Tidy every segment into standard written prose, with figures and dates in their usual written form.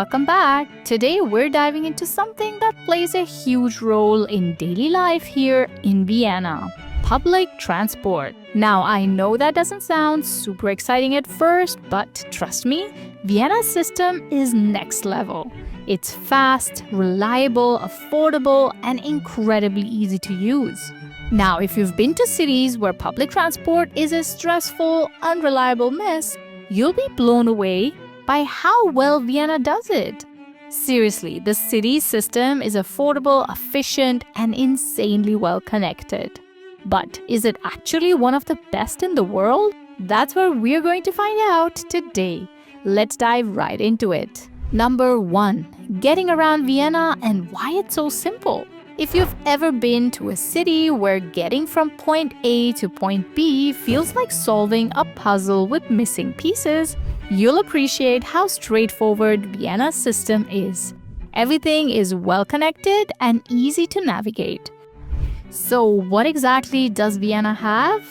welcome back. Today we're diving into something that plays a huge role in daily life here in Vienna: public transport. Now, I know that doesn't sound super exciting at first, but trust me, Vienna's system is next level. It's fast, reliable, affordable, and incredibly easy to use. Now, if you've been to cities where public transport is a stressful, unreliable mess, you'll be blown away by how well Vienna does it. Seriously, the city's system is affordable, efficient, and insanely well connected. But is it actually one of the best in the world? That's what we're going to find out today. Let's dive right into it. Number 1. Getting around Vienna and why it's so simple. If you've ever been to a city where getting from point A to point B feels like solving a puzzle with missing pieces, you'll appreciate how straightforward Vienna's system is. Everything is well connected and easy to navigate. So what exactly does Vienna have?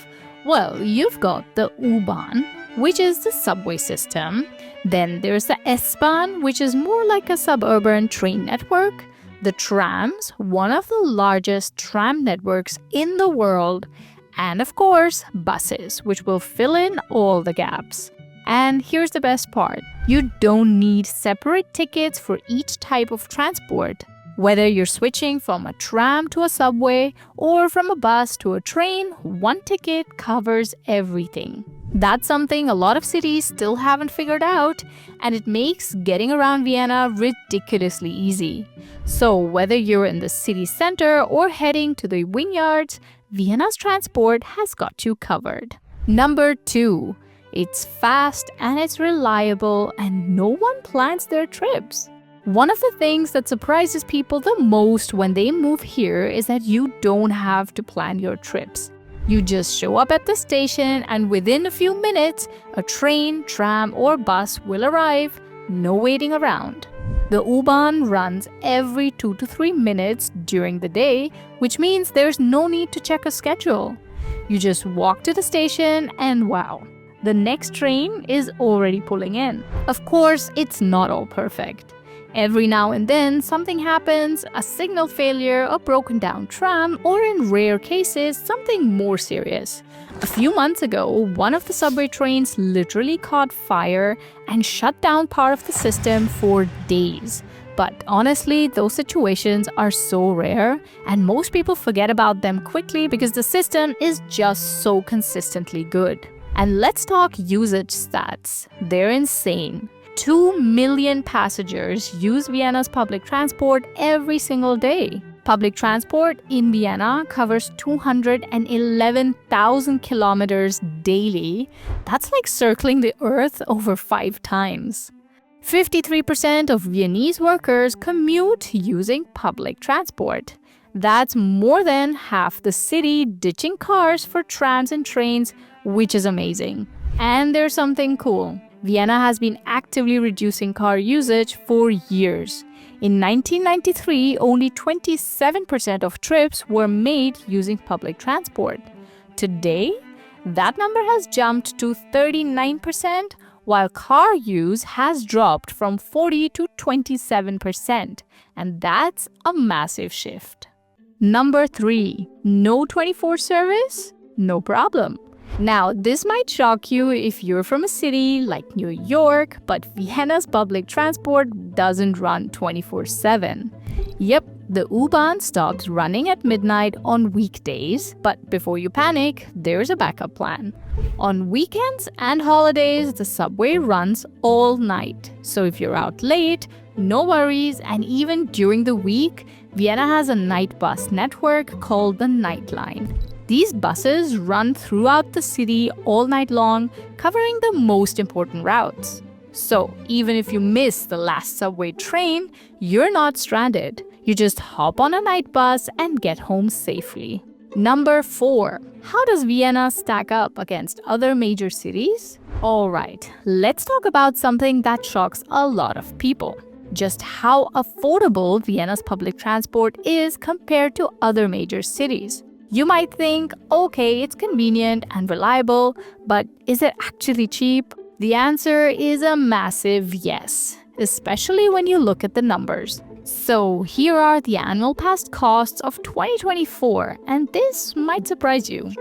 Well, you've got the U-Bahn, which is the subway system. Then there's the S-Bahn, which is more like a suburban train network. The trams, one of the largest tram networks in the world. And of course, buses, which will fill in all the gaps. And here's the best part: you don't need separate tickets for each type of transport. Whether you're switching from a tram to a subway or from a bus to a train, one ticket covers everything. That's something a lot of cities still haven't figured out, and it makes getting around Vienna ridiculously easy. So whether you're in the city center or heading to the vineyards, Vienna's transport has got you covered. Number 2. It's fast and it's reliable, and no one plans their trips. One of the things that surprises people the most when they move here is that you don't have to plan your trips. You just show up at the station, and within a few minutes, a train, tram, or bus will arrive. No waiting around. The U-Bahn runs every 2 to 3 minutes during the day, which means there's no need to check a schedule. You just walk to the station and wow, the next train is already pulling in. Of course, it's not all perfect. Every now and then, something happens: a signal failure, a broken down tram, or in rare cases, something more serious. A few months ago, one of the subway trains literally caught fire and shut down part of the system for days. But honestly, those situations are so rare, and most people forget about them quickly because the system is just so consistently good. And let's talk usage stats. They're insane. 2 million passengers use Vienna's public transport every single day. Public transport in Vienna covers 211,000 kilometers daily. That's like circling the earth over 5 times. 53% of Viennese workers commute using public transport. That's more than half the city ditching cars for trams and trains, which is amazing. And there's something cool. Vienna has been actively reducing car usage for years. In 1993, only 27% of trips were made using public transport. Today, that number has jumped to 39%, while car use has dropped from 40 to 27%. And that's a massive shift. Number 3. No 24 service? No problem. Now, this might shock you if you're from a city like New York, but Vienna's public transport doesn't run 24/7. Yep, the U-Bahn stops running at midnight on weekdays, but before you panic, there's a backup plan. On weekends and holidays, the subway runs all night. So if you're out late, no worries, and even during the week, Vienna has a night bus network called the Night Line. These buses run throughout the city all night long, covering the most important routes. So even if you miss the last subway train, you're not stranded. You just hop on a night bus and get home safely. Number 4. How does Vienna stack up against other major cities? Alright, let's talk about something that shocks a lot of people. Just how affordable Vienna's public transport is compared to other major cities. You might think, okay, it's convenient and reliable, but is it actually cheap? The answer is a massive yes. especially when you look at the numbers. So here are the annual pass costs of 2024, and this might surprise you.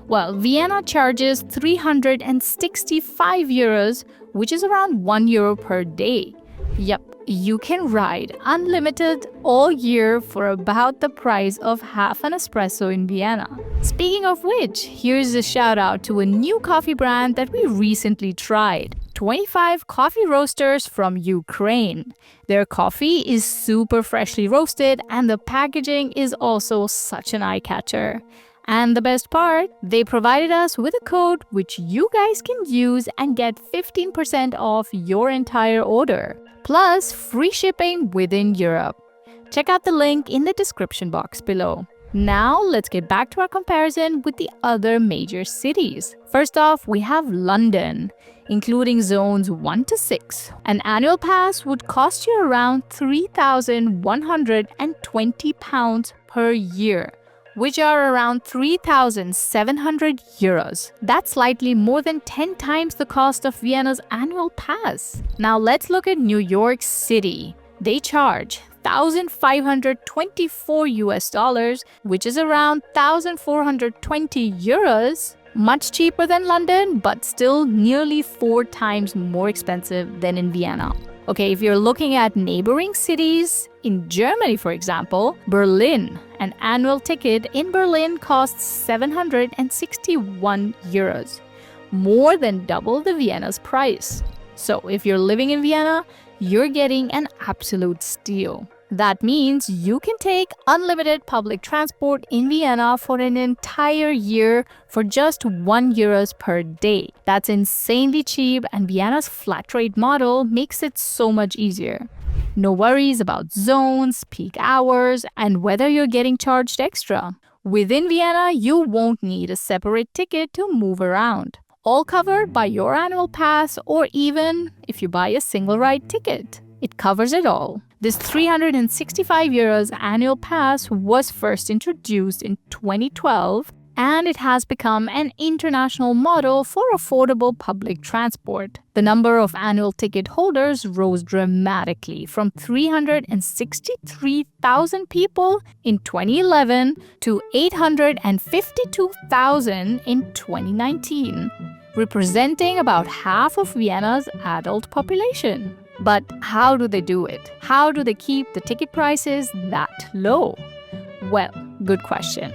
Well, Vienna charges 365 euros, which is around €1 per day. Yep, you can ride unlimited all year for about the price of half an espresso in Vienna. Speaking of which, here's a shout out to a new coffee brand that we recently tried. 25 coffee roasters from Ukraine. Their coffee is super freshly roasted and the packaging is also such an eye-catcher. And the best part, they provided us with a code which you guys can use and get 15% off your entire order, plus free shipping within Europe. Check out the link in the description box below. Now, let's get back to our comparison with the other major cities. First off, we have London, including zones 1 to 6. An annual pass would cost you around £3,120 per year, which are around 3,700 euros. That's slightly more than 10 times the cost of Vienna's annual pass. Now let's look at New York City. They charge $1,524, which is around 1,420 euros. Much cheaper than London, but still nearly 4 times more expensive than in Vienna. Okay, if you're looking at neighboring cities, in Germany, for example, Berlin, an annual ticket in Berlin costs 761 euros, more than double the Vienna's price. So if you're living in Vienna, you're getting an absolute steal. That means you can take unlimited public transport in Vienna for an entire year for just €1 per day. That's insanely cheap, and Vienna's flat rate model makes it so much easier. No worries about zones, peak hours, and whether you're getting charged extra. Within Vienna, you won't need a separate ticket to move around. All covered by your annual pass, or even if you buy a single ride ticket. It covers it all. This 365 euros annual pass was first introduced in 2012, and it has become an international model for affordable public transport. The number of annual ticket holders rose dramatically from 363,000 people in 2011 to 852,000 in 2019, representing about half of Vienna's adult population. But how do they do it? How do they keep the ticket prices that low? Well, good question.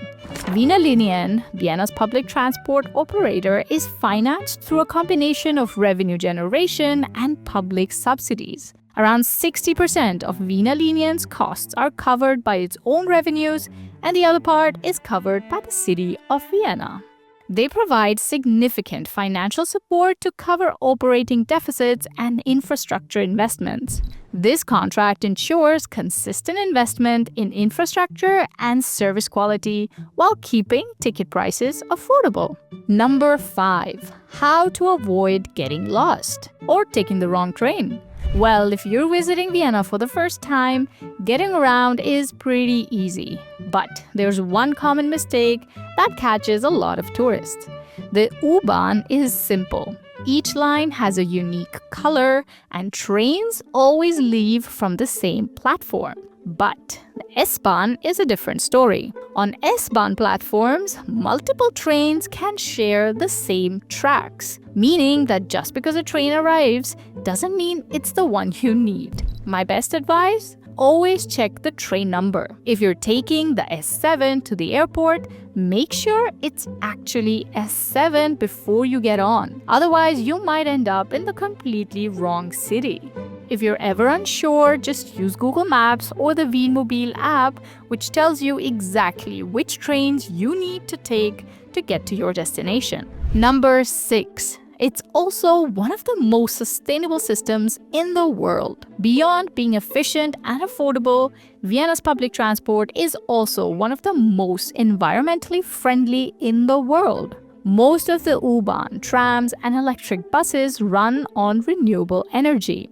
Wiener Linien, Vienna's public transport operator, is financed through a combination of revenue generation and public subsidies. Around 60% of Wiener Linien's costs are covered by its own revenues, and the other part is covered by the city of Vienna. They provide significant financial support to cover operating deficits and infrastructure investments. This contract ensures consistent investment in infrastructure and service quality while keeping ticket prices affordable. Number 5. How to avoid getting lost or taking the wrong train. Well, if you're visiting Vienna for the first time, getting around is pretty easy. But there's one common mistake that catches a lot of tourists. The U-Bahn is simple. Each line has a unique color, and trains always leave from the same platform. But the S-Bahn is a different story. On S-Bahn platforms, multiple trains can share the same tracks, meaning that just because a train arrives doesn't mean it's the one you need. My best advice? Always check the train number. If you're taking the S7 to the airport, make sure it's actually S7 before you get on. Otherwise, you might end up in the completely wrong city. If you're ever unsure, just use Google Maps or the Vienmobile app, which tells you exactly which trains you need to take to get to your destination. Number 6. It's also one of the most sustainable systems in the world. Beyond being efficient and affordable, Vienna's public transport is also one of the most environmentally friendly in the world. Most of the U-Bahn, trams, and electric buses run on renewable energy.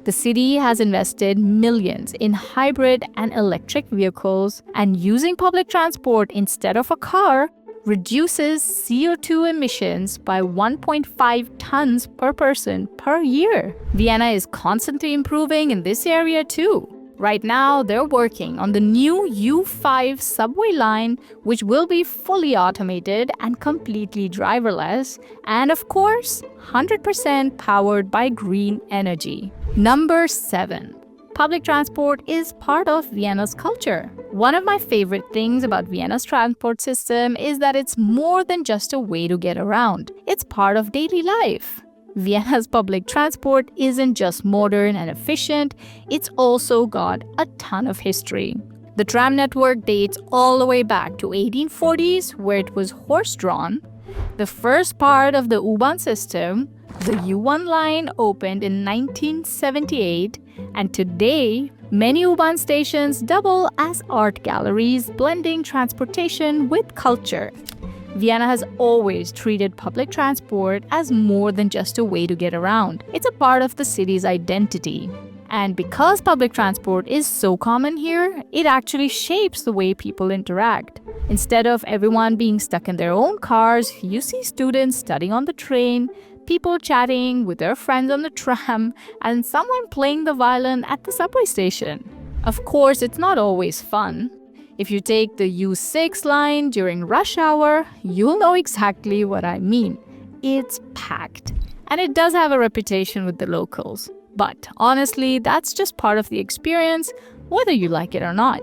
The city has invested millions in hybrid and electric vehicles, and using public transport instead of a car reduces CO2 emissions by 1.5 tons per person per year. Vienna is constantly improving in this area too. Right now, they're working on the new U5 subway line, which will be fully automated and completely driverless, and of course, 100% powered by green energy. Number 7. Public transport is part of Vienna's culture. One of my favorite things about Vienna's transport system is that it's more than just a way to get around. It's part of daily life. Vienna's public transport isn't just modern and efficient, it's also got a ton of history. The tram network dates all the way back to 1840s, where it was horse-drawn. The first part of the U-Bahn system, the U1 line, opened in 1978, and today, many U-Bahn stations double as art galleries, blending transportation with culture. Vienna has always treated public transport as more than just a way to get around. It's a part of the city's identity. And because public transport is so common here, it actually shapes the way people interact. Instead of everyone being stuck in their own cars, you see students studying on the train, people chatting with their friends on the tram, and someone playing the violin at the subway station. Of course, it's not always fun. If you take the U6 line during rush hour, you'll know exactly what I mean. It's packed. And it does have a reputation with the locals. But honestly, that's just part of the experience, whether you like it or not.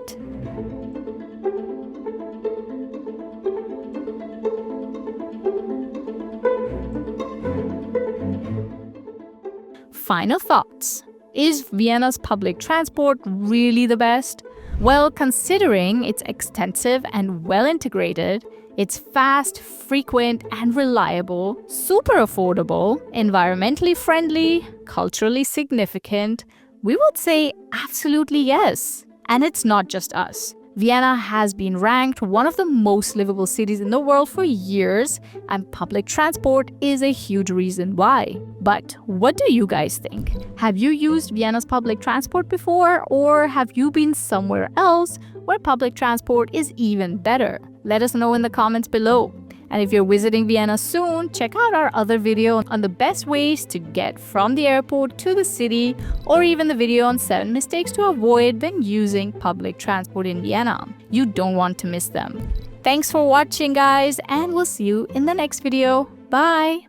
Final thoughts. Is Vienna's public transport really the best? Well, considering it's extensive and well integrated, it's fast, frequent, and reliable, super affordable, environmentally friendly, culturally significant, we would say absolutely yes. And it's not just us. Vienna has been ranked one of the most livable cities in the world for years, and public transport is a huge reason why. But what do you guys think? Have you used Vienna's public transport before, or have you been somewhere else where public transport is even better? Let us know in the comments below. And if you're visiting Vienna soon, check out our other video on the best ways to get from the airport to the city, or even the video on 7 mistakes to avoid when using public transport in Vienna. You don't want to miss them. Thanks for watching, guys, and we'll see you in the next video. Bye!